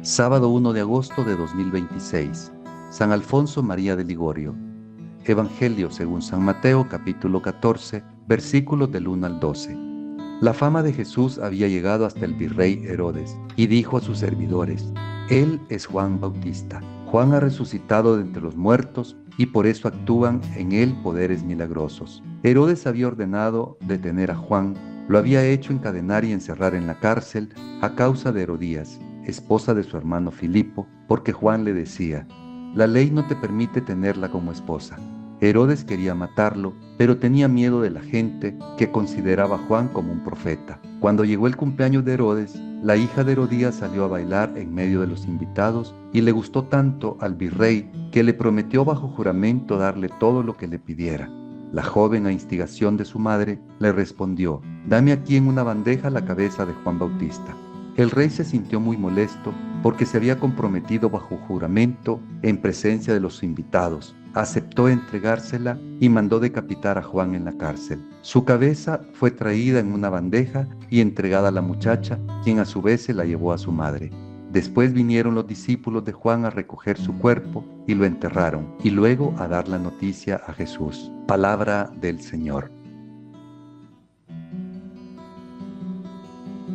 Sábado 1 de agosto de 2026. San Alfonso María de Ligorio. Evangelio según San Mateo, capítulo 14, versículos del 1 al 12. La fama de Jesús había llegado hasta el virrey Herodes, y dijo a sus servidores: Él es Juan Bautista. Juan ha resucitado de entre los muertos, y por eso actúan en él poderes milagrosos. Herodes había ordenado detener a Juan, lo había hecho encadenar y encerrar en la cárcel a causa de Herodías, esposa de su hermano Filipo, porque Juan le decía: la ley no te permite tenerla como esposa. Herodes quería matarlo, pero tenía miedo de la gente que consideraba a Juan como un profeta. Cuando llegó el cumpleaños de Herodes, la hija de Herodías salió a bailar en medio de los invitados y le gustó tanto al virrey que le prometió bajo juramento darle todo lo que le pidiera. La joven, a instigación de su madre, le respondió: dame aquí en una bandeja la cabeza de Juan Bautista. El rey se sintió muy molesto porque se había comprometido bajo juramento en presencia de los invitados. Aceptó entregársela y mandó decapitar a Juan en la cárcel. Su cabeza fue traída en una bandeja y entregada a la muchacha, quien a su vez se la llevó a su madre. Después vinieron los discípulos de Juan a recoger su cuerpo y lo enterraron, y luego a dar la noticia a Jesús. Palabra del Señor.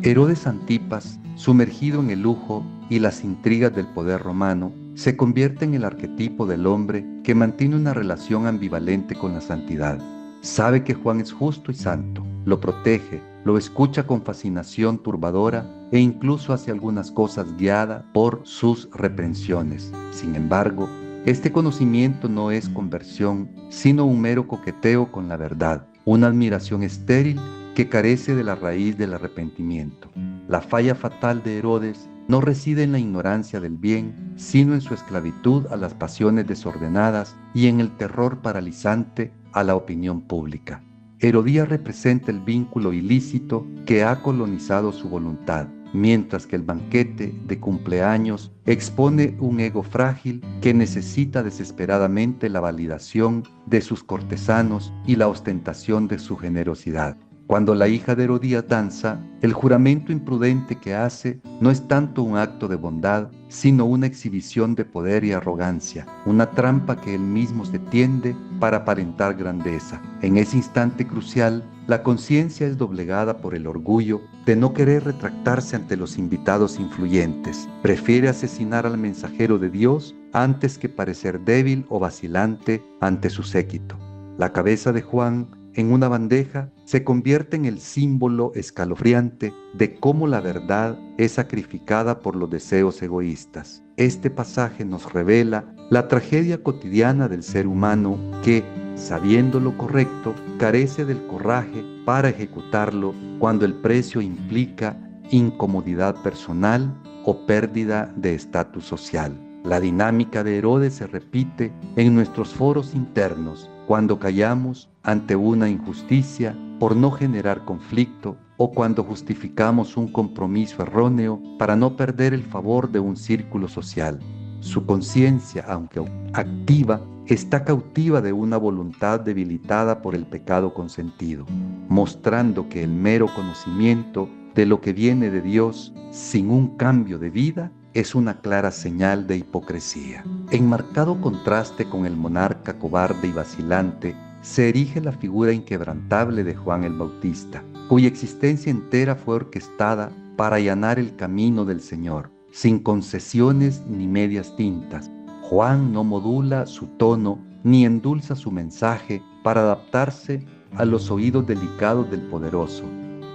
Herodes Antipas, sumergido en el lujo y las intrigas del poder romano, se convierte en el arquetipo del hombre que mantiene una relación ambivalente con la santidad. Sabe que Juan es justo y santo, lo protege, lo escucha con fascinación turbadora e incluso hace algunas cosas guiada por sus reprensiones. Sin embargo, este conocimiento no es conversión, sino un mero coqueteo con la verdad, una admiración estéril que carece de la raíz del arrepentimiento. La falla fatal de Herodes no reside en la ignorancia del bien, sino en su esclavitud a las pasiones desordenadas y en el terror paralizante a la opinión pública. Herodías representa el vínculo ilícito que ha colonizado su voluntad, mientras que el banquete de cumpleaños expone un ego frágil que necesita desesperadamente la validación de sus cortesanos y la ostentación de su generosidad. Cuando la hija de Herodías danza, el juramento imprudente que hace no es tanto un acto de bondad, sino una exhibición de poder y arrogancia, una trampa que él mismo se tiende para aparentar grandeza. En ese instante crucial, la conciencia es doblegada por el orgullo de no querer retractarse ante los invitados influyentes. Prefiere asesinar al mensajero de Dios antes que parecer débil o vacilante ante su séquito. La cabeza de Juan, en una bandeja, se convierte en el símbolo escalofriante de cómo la verdad es sacrificada por los deseos egoístas. Este pasaje nos revela la tragedia cotidiana del ser humano que, sabiendo lo correcto, carece del coraje para ejecutarlo cuando el precio implica incomodidad personal o pérdida de estatus social. La dinámica de Herodes se repite en nuestros foros internos, cuando callamos ante una injusticia por no generar conflicto o cuando justificamos un compromiso erróneo para no perder el favor de un círculo social. Su conciencia, aunque activa, está cautiva de una voluntad debilitada por el pecado consentido, mostrando que el mero conocimiento de lo que viene de Dios sin un cambio de vida es una clara señal de hipocresía. En marcado contraste con el monarca cobarde y vacilante, se erige la figura inquebrantable de Juan el Bautista, cuya existencia entera fue orquestada para allanar el camino del Señor, sin concesiones ni medias tintas. Juan no modula su tono ni endulza su mensaje para adaptarse a los oídos delicados del poderoso.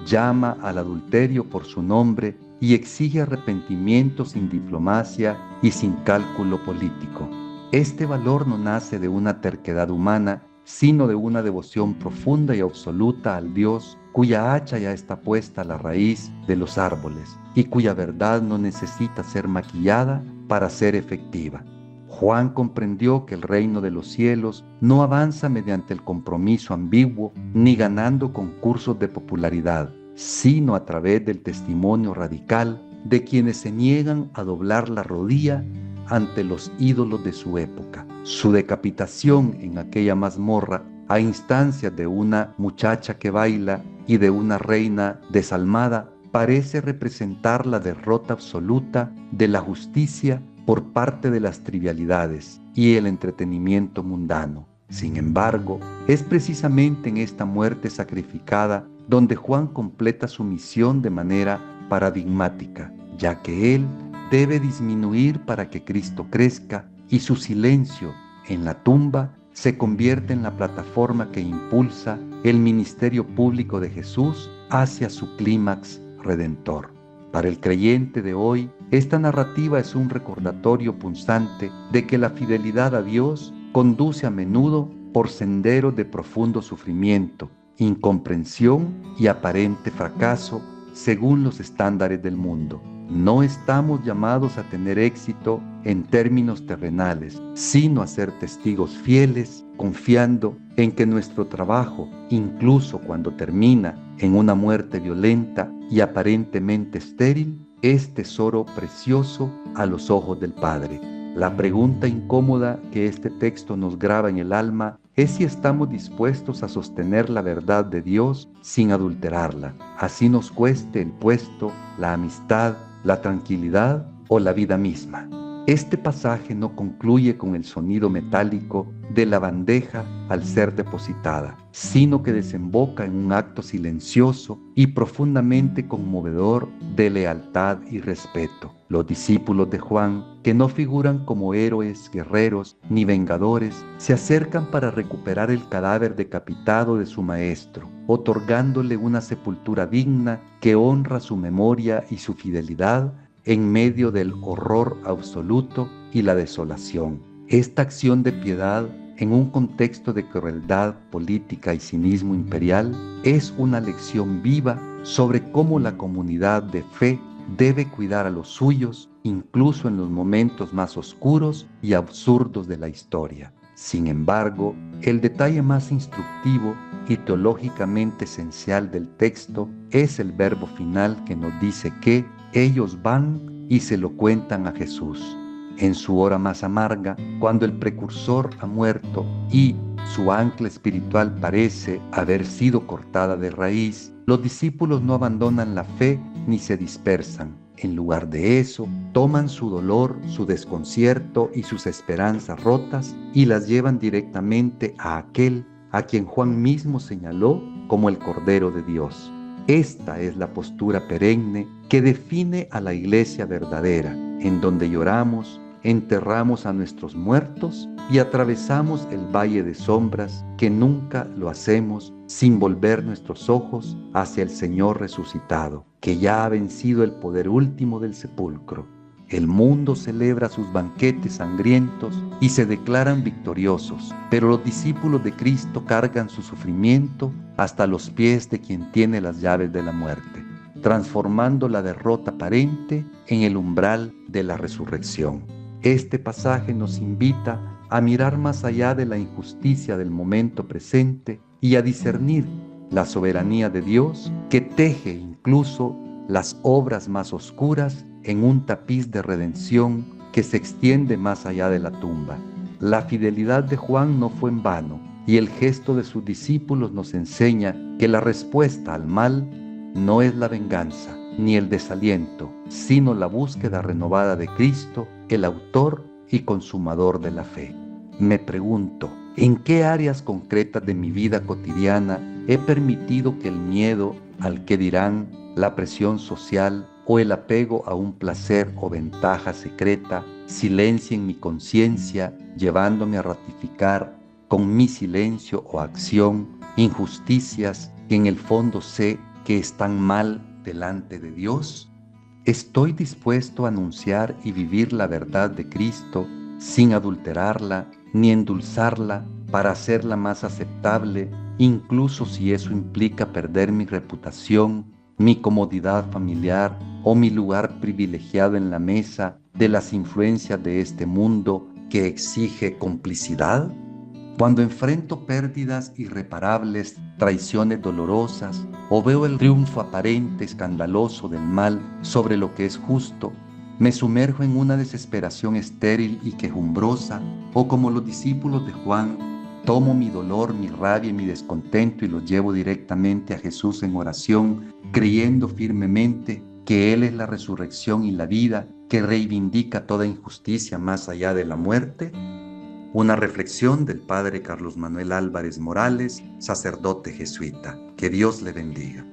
Llama al adulterio por su nombre y exige arrepentimiento sin diplomacia y sin cálculo político. Este valor no nace de una terquedad humana, sino de una devoción profunda y absoluta al Dios cuya hacha ya está puesta a la raíz de los árboles y cuya verdad no necesita ser maquillada para ser efectiva. Juan comprendió que el reino de los cielos no avanza mediante el compromiso ambiguo ni ganando concursos de popularidad, sino a través del testimonio radical de quienes se niegan a doblar la rodilla ante los ídolos de su época. Su decapitación en aquella mazmorra, a instancias de una muchacha que baila y de una reina desalmada, parece representar la derrota absoluta de la justicia por parte de las trivialidades y el entretenimiento mundano. Sin embargo, es precisamente en esta muerte sacrificada donde Juan completa su misión de manera paradigmática, ya que él debe disminuir para que Cristo crezca y su silencio en la tumba se convierte en la plataforma que impulsa el ministerio público de Jesús hacia su clímax redentor. Para el creyente de hoy, esta narrativa es un recordatorio punzante de que la fidelidad a Dios conduce a menudo por senderos de profundo sufrimiento, incomprensión y aparente fracaso según los estándares del mundo. No estamos llamados a tener éxito en términos terrenales, sino a ser testigos fieles, confiando en que nuestro trabajo, incluso cuando termina en una muerte violenta y aparentemente estéril, es tesoro precioso a los ojos del Padre. La pregunta incómoda que este texto nos graba en el alma es si estamos dispuestos a sostener la verdad de Dios sin adulterarla, así nos cueste el puesto, la amistad, la tranquilidad o la vida misma. Este pasaje no concluye con el sonido metálico de la bandeja al ser depositada, sino que desemboca en un acto silencioso y profundamente conmovedor de lealtad y respeto. Los discípulos de Juan, que no figuran como héroes, guerreros ni vengadores, se acercan para recuperar el cadáver decapitado de su maestro, otorgándole una sepultura digna que honra su memoria y su fidelidad en medio del horror absoluto y la desolación. Esta acción de piedad, en un contexto de crueldad política y cinismo imperial, es una lección viva sobre cómo la comunidad de fe debe cuidar a los suyos, incluso en los momentos más oscuros y absurdos de la historia. Sin embargo, el detalle más instructivo y teológicamente esencial del texto es el verbo final que nos dice que ellos van y se lo cuentan a Jesús. En su hora más amarga, cuando el precursor ha muerto y su ancla espiritual parece haber sido cortada de raíz, los discípulos no abandonan la fe ni se dispersan. En lugar de eso, toman su dolor, su desconcierto y sus esperanzas rotas y las llevan directamente a aquel a quien Juan mismo señaló como el Cordero de Dios. Esta es la postura perenne que define a la iglesia verdadera, en donde lloramos, enterramos a nuestros muertos y atravesamos el valle de sombras, que nunca lo hacemos sin volver nuestros ojos hacia el Señor resucitado, que ya ha vencido el poder último del sepulcro. El mundo celebra sus banquetes sangrientos y se declaran victoriosos, pero los discípulos de Cristo cargan su sufrimiento hasta los pies de quien tiene las llaves de la muerte, transformando la derrota aparente en el umbral de la resurrección. Este pasaje nos invita a mirar más allá de la injusticia del momento presente y a discernir la soberanía de Dios que teje incluso las obras más oscuras en un tapiz de redención que se extiende más allá de la tumba. La fidelidad de Juan no fue en vano, y el gesto de sus discípulos nos enseña que la respuesta al mal no es la venganza ni el desaliento, sino la búsqueda renovada de Cristo, el autor y consumador de la fe. Me pregunto, ¿en qué áreas concretas de mi vida cotidiana he permitido que el miedo al que dirán, la presión social o el apego a un placer o ventaja secreta silencien mi conciencia, llevándome a ratificar con mi silencio o acción injusticias que en el fondo sé que están mal delante de Dios? ¿Estoy dispuesto a anunciar y vivir la verdad de Cristo sin adulterarla ni endulzarla para hacerla más aceptable, incluso si eso implica perder mi reputación, mi comodidad familiar o mi lugar privilegiado en la mesa de las influencias de este mundo que exige complicidad? Cuando enfrento pérdidas irreparables, traiciones dolorosas, o veo el triunfo aparente, escandaloso del mal sobre lo que es justo, me sumerjo en una desesperación estéril y quejumbrosa, o como los discípulos de Juan, tomo mi dolor, mi rabia y mi descontento y los llevo directamente a Jesús en oración creyendo firmemente que Él es la resurrección y la vida que reivindica toda injusticia más allá de la muerte. Una reflexión del Padre Carlos Manuel Álvarez Morales, sacerdote jesuita. Que Dios le bendiga.